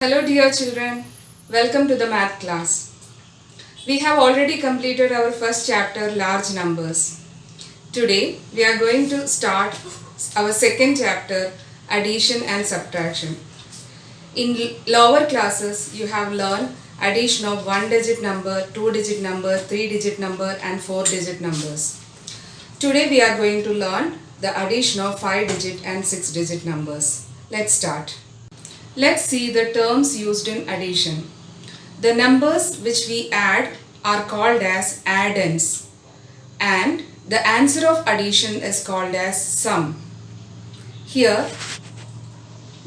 Hello dear children, welcome to the math class. We have already completed our first chapter, large numbers. Today we are going to start our second chapter, addition and subtraction. In lower classes you have learned addition of 1-digit number, 2-digit number, 3-digit number and 4-digit numbers. Today we are going to learn the addition of 5-digit and 6-digit numbers. Let's start. Let's see the terms used in addition. The numbers which we add are called as addends, and the answer of addition is called as sum. Here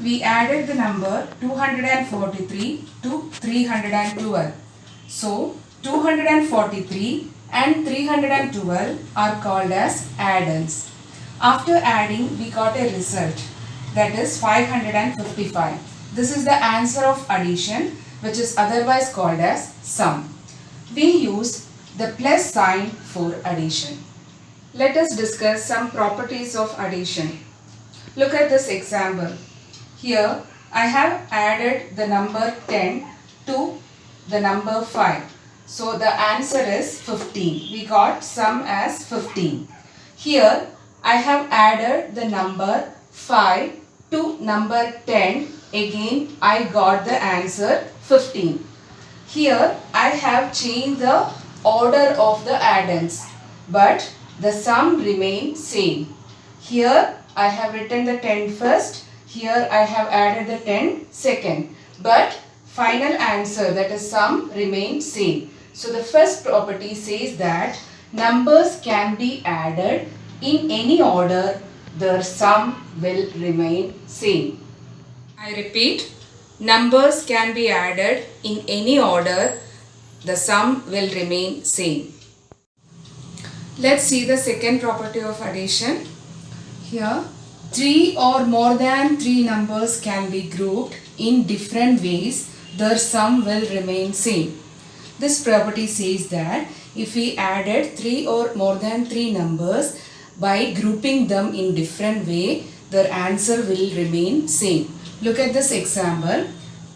we added the number 243 to 312. So 243 and 312 are called as addends. After adding we got a result, that is 555. This is the answer of addition, which is otherwise called as sum. We use the plus sign for addition. Let us discuss some properties of addition. Look at this example. Here I have added the number 10 to the number 5. So the answer is 15. We got sum as 15. Here I have added the number 5 to number 10. Again I got the answer 15. Here I have changed the order of the addends, but the sum remains same. Here I have written the 10 first, here I have added the 10 second, but final answer, that is sum, remains same. So the first property says that numbers can be added in any order, their sum will remain same. I repeat, numbers can be added in any order, the sum will remain same. Let's see the second property of addition. Here, 3 or more than 3 numbers can be grouped in different ways, their sum will remain same. This property says that if we added 3 or more than 3 numbers by grouping them in different way, their answer will remain same. Look at this example,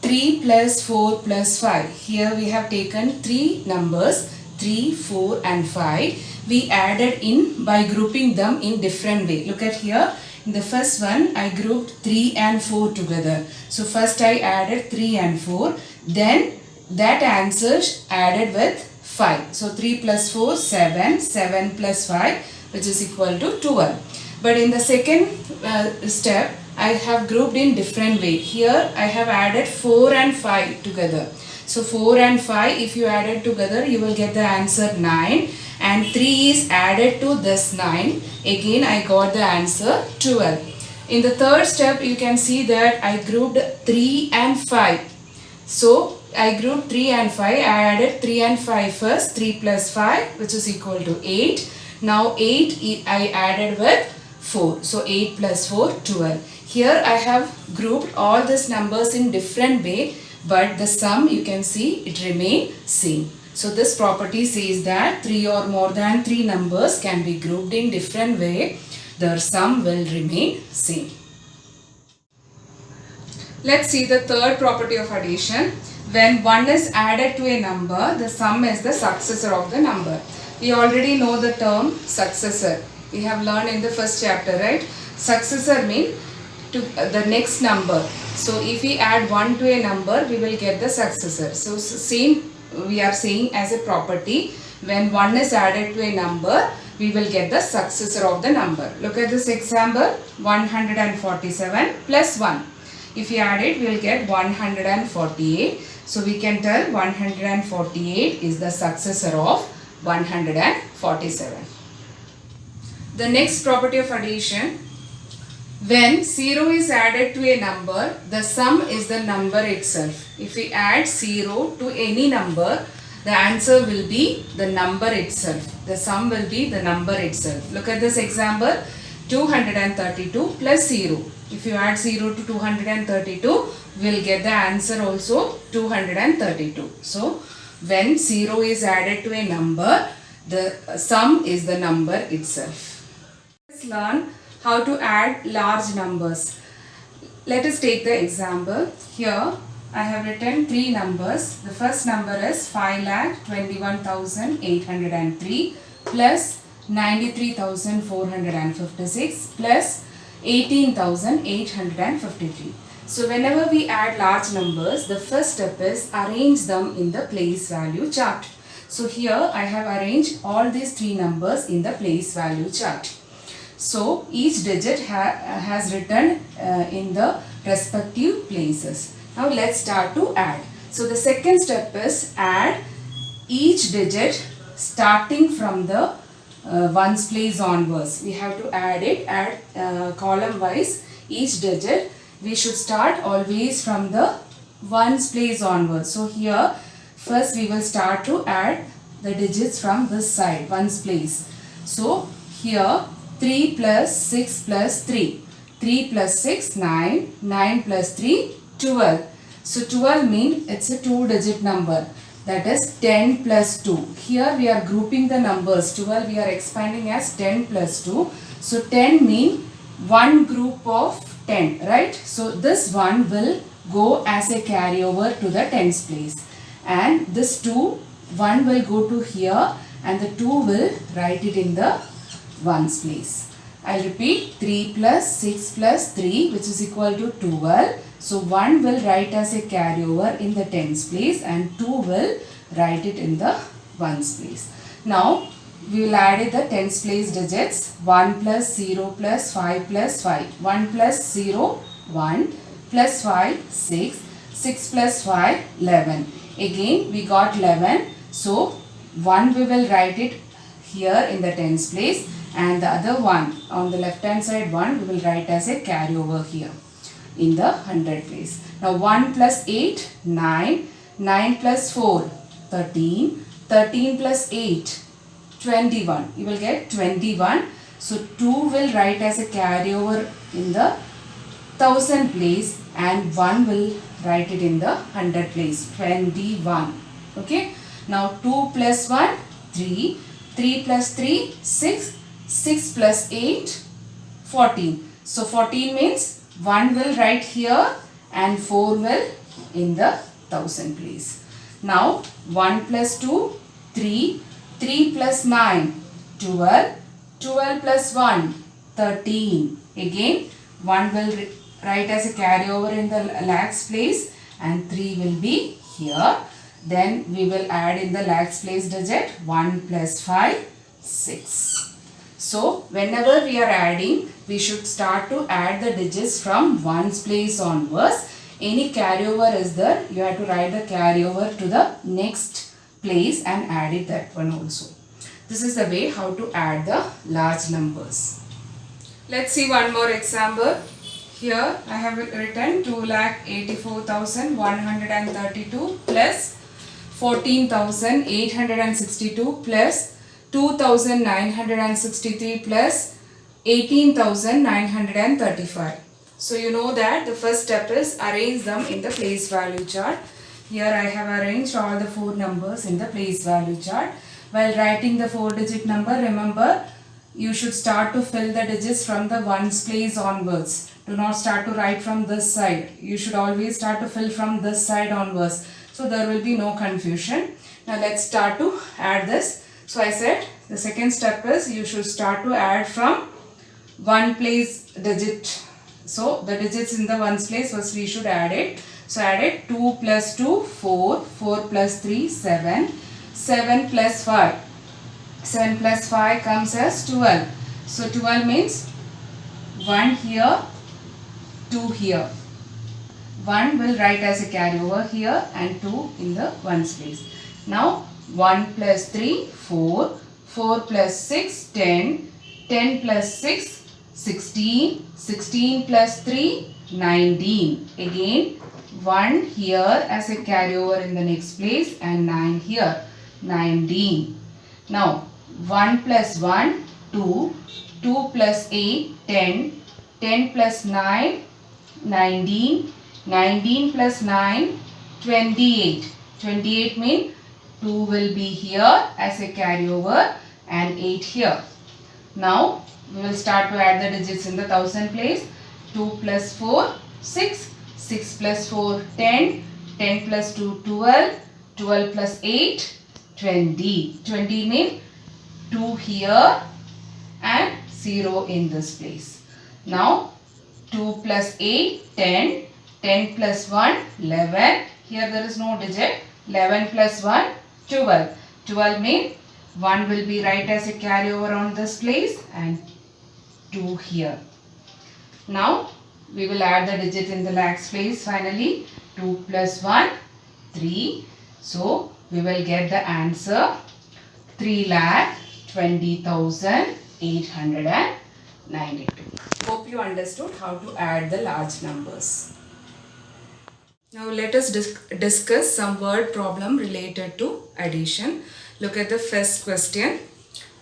3 plus 4 plus 5. Here we have taken 3 numbers, 3, 4 and 5. We added in by grouping them in different way. Look at here, in the first one I grouped 3 and 4 together. So first I added 3 and 4, then that answer added with 5. So 3 plus 4, 7, 7 plus 5, which is equal to 12. But in the second step, I have grouped in different way. Here I have added 4 and 5 together. So 4 and 5, if you add it together, you will get the answer 9. And 3 is added to this 9. Again I got the answer 12. In the third step, you can see that I grouped 3 and 5. So I grouped 3 and 5. I added 3 and 5 first. 3 plus 5, which is equal to 8. Now 8 I added with 4. So 8 plus 4, 12. Here I have grouped all these numbers in different way, but the sum, you can see, it remain same. So this property says that 3 or more than 3 numbers can be grouped in different way, their sum will remain same. Let's see the third property of addition. When 1 is added to a number, the sum is the successor of the number. We already know the term successor. We have learned in the first chapter, right? Successor means to the next number. So if we add 1 to a number, we will get the successor. So same we are saying as a property, when 1 is added to a number, we will get the successor of the number. Look at this example, 147 plus 1. If we add it, we will get 148. So we can tell 148 is the successor of 147. The next property of addition, when 0 is added to a number, the sum is the number itself. If we add 0 to any number, the answer will be the number itself. The sum will be the number itself. Look at this example, 232 plus 0. If you add 0 to 232, we will get the answer also 232. So, when 0 is added to a number, the sum is the number itself. Let's learn how to add large numbers. Let us take the example. Here I have written three numbers. The first number is 5,21,803 plus 93,456 plus 18,853. So whenever we add large numbers, the first step is arrange them in the place value chart. So here I have arranged all these three numbers in the place value chart. So each digit has written in the respective places. Now let's start to add. So the second step is add each digit starting from the ones place onwards. We have to add it at column wise. Each digit we should start always from the ones place onwards. So here first we will start to add the digits from this side, ones place. So here 3 plus 6 plus 3. 3 plus 6, 9. 9 plus 3, 12. So 12 means it's a two digit number. That is 10 plus 2. Here we are grouping the numbers. 12 we are expanding as 10 plus 2. So 10 means one group of 10, right? So this one will go as a carryover to the tens place. And this 2, 1 will go to here and the 2 will write it in the ones place. I'll repeat 3 plus 6 plus 3 which is equal to 12. So 1 will write as a carryover in the tens place and 2 will write it in the ones place. Now we will add the tens place digits 1 plus 0 plus 5 plus 5. 1 plus 0, 1 plus 5, 6. 6 plus 5, 11. Again we got 11. So 1 we will write it here in the tens place and the other one on the left hand side 1 we will write as a carryover here in the 100 place. Now 1 plus 8, 9. 9 plus 4, 13. 13 plus 8, 21. You will get 21. So 2 will write as a carryover in the 1000 place and 1 will write it in the 100 place, 21. Okay. Now 2 plus 1, 3. 3 plus 3, 6. 6 plus 8, 14. So 14 means 1 will write here and 4 will in the 1000 place. Now 1 plus 2, 3. 3 plus 9, 12. 12 plus 1, 13. Again 1 will write as a carryover in the lakhs place and 3 will be here. Then we will add in the lakhs place digit 1 plus 5, 6. So whenever we are adding, we should start to add the digits from ones place onwards. Any carryover is there, you have to write the carryover to the next place and add it that one also. This is the way how to add the large numbers. Let's see one more example. Here I have written 2,84,132 plus 14,862 plus 2,963 plus 18,935. So you know that the first step is arrange them in the place value chart. Here I have arranged all the four numbers in the place value chart. While writing the 4-digit number, remember you should start to fill the digits from the ones place onwards. Do not start to write from this side. You should always start to fill from this side onwards. So there will be no confusion. Now let's start to add this. So I said the second step is you should start to add from one place digit. So the digits in the ones place first we should add it. So add it 2 plus 2, 4. 4 plus 3, 7. 7 plus 5. 7 plus 5 comes as 12. So 12 means 1 here, 2 here. 1 will write as a carryover here and 2 in the ones place. Now 1 plus 3, 4. 4 plus 6, 10. 10 plus 6, 16. 16 plus 3, 19. Again 1 here as a carryover in the next place and 9 here, 19. Now 1 plus 1, 2. 2 plus 8, 10. 10 plus 9, 19. 19 plus 9, 28. 28 means 2 will be here as a carryover and 8 here. Now we will start to add the digits in the 1000 place. 2 plus 4, 6. 6 plus 4, 10. 10 plus 2, 12. 12 plus 8, 20. 20 means 2 here and 0 in this place. Now 2 plus 8, 10. 10 plus 1, 11. Here there is no digit. 11 plus 1, 12. 12 means 1 will be right as a carryover on this place and 2 here. Now we will add the digit in the lakhs place finally. 2 plus 1, 3. So we will get the answer 3,20,892. Hope you understood how to add the large numbers. Now let us discuss some word problem related to addition. Look at the first question.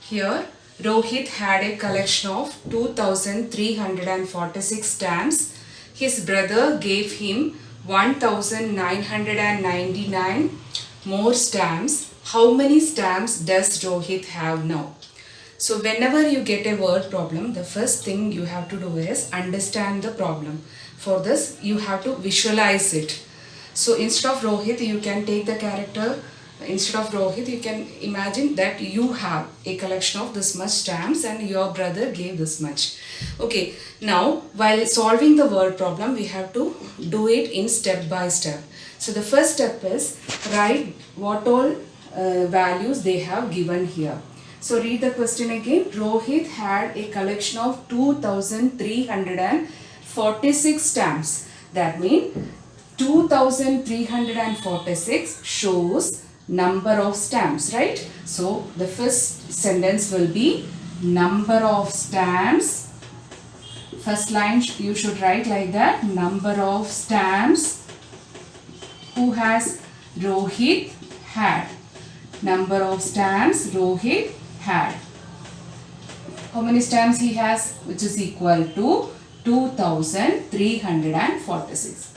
Here Rohit had a collection of 2,346 stamps. His brother gave him 1,999 more stamps. How many stamps does Rohit have now? So whenever you get a word problem, the first thing you have to do is understand the problem. For this, you have to visualize it. So instead of Rohit, you can take the character. Instead of Rohit, you can imagine that you have a collection of this much stamps and your brother gave this much. Okay, now while solving the word problem, we have to do it in step by step. So the first step is write what all values they have given here. So read the question again. Rohit had a collection of 2,346 stamps. That means 2,346 shows number of stamps, right? So the first sentence will be number of stamps. First line you should write like that. Number of stamps who has Rohit had. Number of stamps Rohit had. How many stamps he has? Which is equal to 2,346.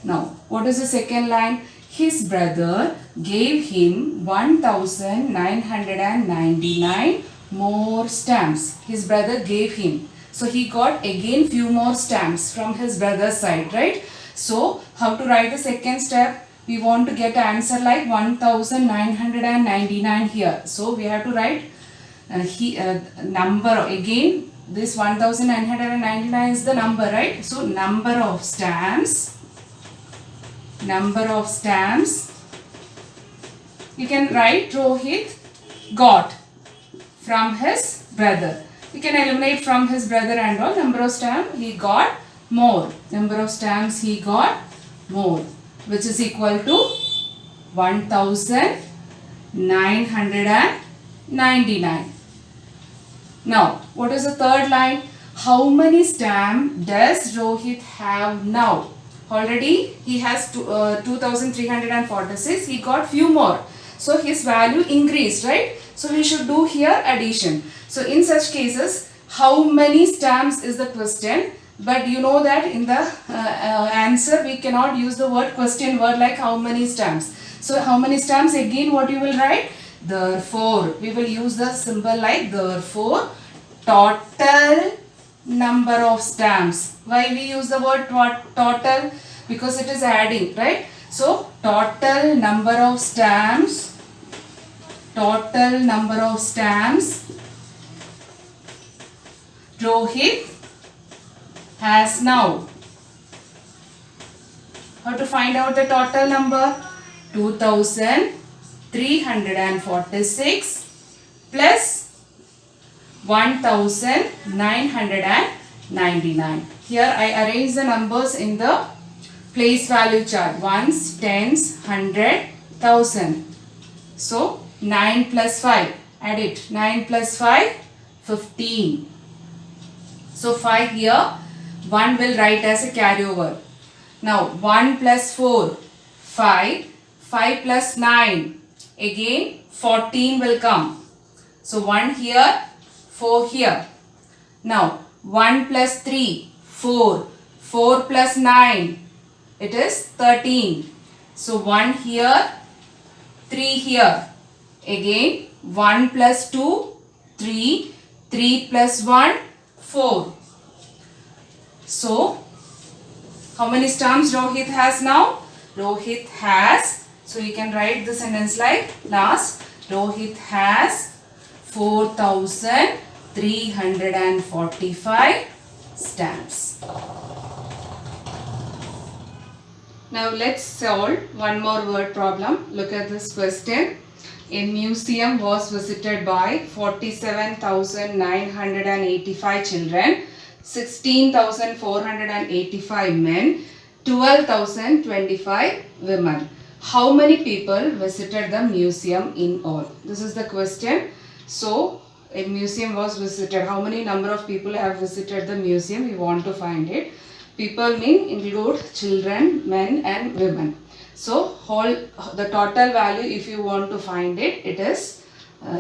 Now, what is the second line? His brother gave him 1,999 more stamps. His brother gave him. So, he got again few more stamps from his brother's side, right? So, how to write the second step? We want to get answer like 1,999 here. So, we have to write number again. This 1,999 is the number, right? So, number of stamps. You can write Rohit got from his brother. You can eliminate from his brother and all. Number of stamps he got more. Number of stamps he got more, which is equal to 1,999. Now, what is the third line? How many stamps does Rohit have now? Already he has 2,346. He got few more. So his value increased, right? So we should do here addition. So in such cases, how many stamps is the question? But you know that in the answer we cannot use the word question word like how many stamps. So how many stamps, again what you will write? Therefore. We will use the symbol like therefore. Total number of stamps. Why we use the word total? Because it is adding, right? So total number of stamps. Rohit has now. How to find out the total number? 2,346 plus 1,999. Here I arrange the numbers in the place value chart. Ones, tens, 100, 1,000. So 9 plus 5. Add it. 9 plus 5, 15. So 5 here. 1 will write as a carryover. Now 1 plus 4, 5. 5 plus 9. Again 14 will come. So 1 here. 4 here. Now 1 plus 3, 4. 4 plus 9, it is 13. So 1 here, 3 here. Again 1 plus 2, 3. 3 plus 1, 4. So how many stamps Rohit has now? Rohit has, so you can write the sentence like last, Rohit has 4,345 stamps. Now let's solve one more word problem. Look at this question. A museum was visited by 47,985 children, 16,485 men, 12,025 women. How many people visited the museum in all? This is the question. So, a museum was visited. How many number of people have visited the museum? We want to find it. People include children, men and women. So, the total value, if you want to find it, it is,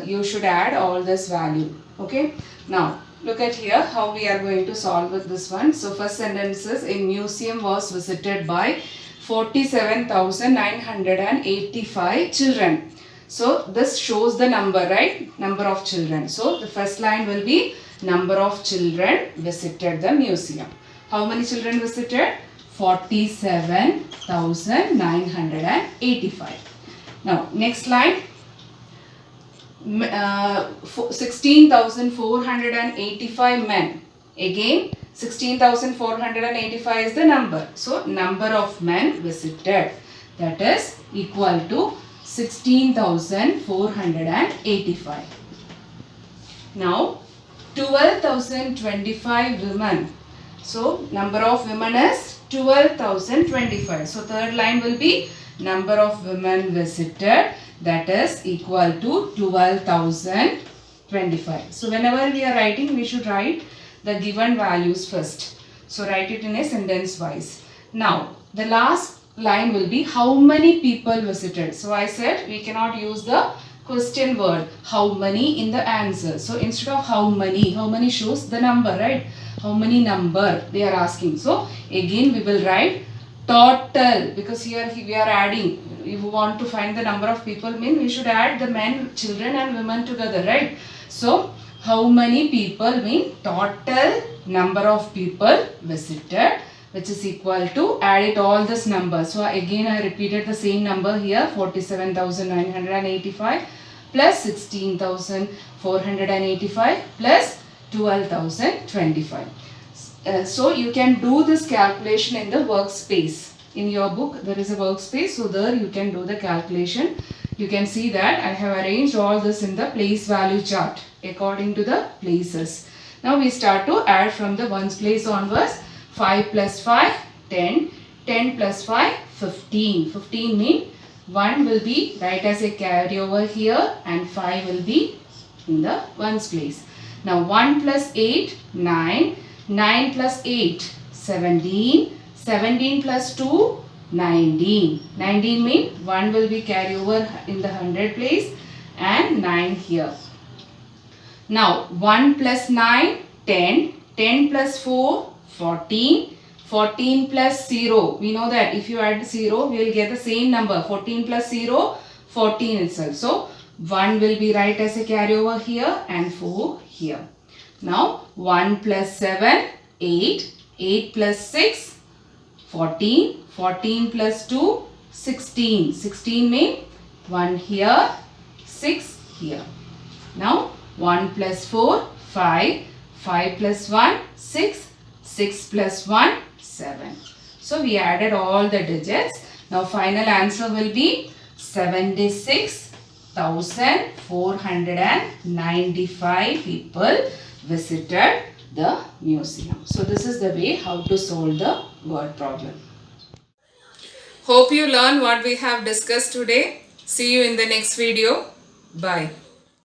you should add all this value. Okay. Now, look at here how we are going to solve with this one. So, first sentence is, a museum was visited by 47,985 children. So, this shows the number, right? Number of children. So, the first line will be number of children visited the museum. How many children visited? 47,985. Now, next line. 16,485 men. Again, 16,485 is the number. So, number of men visited. That is equal to 16,485. Now, 12,025 women. So, number of women is 12,025. So, third line will be number of women visited. That is equal to 12,025. So, whenever we are writing, we should write the given values first. So, write it in a sentence wise. Now, the last line will be how many people visited. So, I said we cannot use the question word how many in the answer. So, instead of how many shows the number, right? How many number they are asking. So, again we will write total, because here we are adding. If you want to find the number of people, we should add the men, children and women together, right? So, how many people total number of people visited, which is equal to, add it all this number. So, again I repeated the same number here, 47,985 plus 16,485 plus 12,025. So, you can do this calculation in the workspace. In your book, there is a workspace. So, there you can do the calculation. You can see that I have arranged all this in the place value chart according to the places. Now, we start to add from the ones place onwards. 5 plus 5, 10. 10 plus 5, 15. 15 means 1 will be right as a carryover here and 5 will be in the ones place. Now, 1 plus 8, 9. 9 plus 8, 17. 17 plus 2, 19. 19 means 1 will be carried over in the 100 place and 9 here. Now, 1 plus 9, 10. 10 plus 4, 14. 14 plus 0. We know that if you add 0, we will get the same number. 14 plus 0, 14 itself. So, 1 will be right as a carryover here and 4 here. Now, 1 plus 7, 8. 8 plus 6, 14. 14 plus 2, 16. 16 means 1 here, 6 here. Now, 1 plus 4, 5. 5 plus 1, 6. 6 plus 1, 7. So, we added all the digits. Now, final answer will be 76,495 people visited the museum. So, this is the way how to solve the word problem. Hope you learn what we have discussed today. See you in the next video. Bye.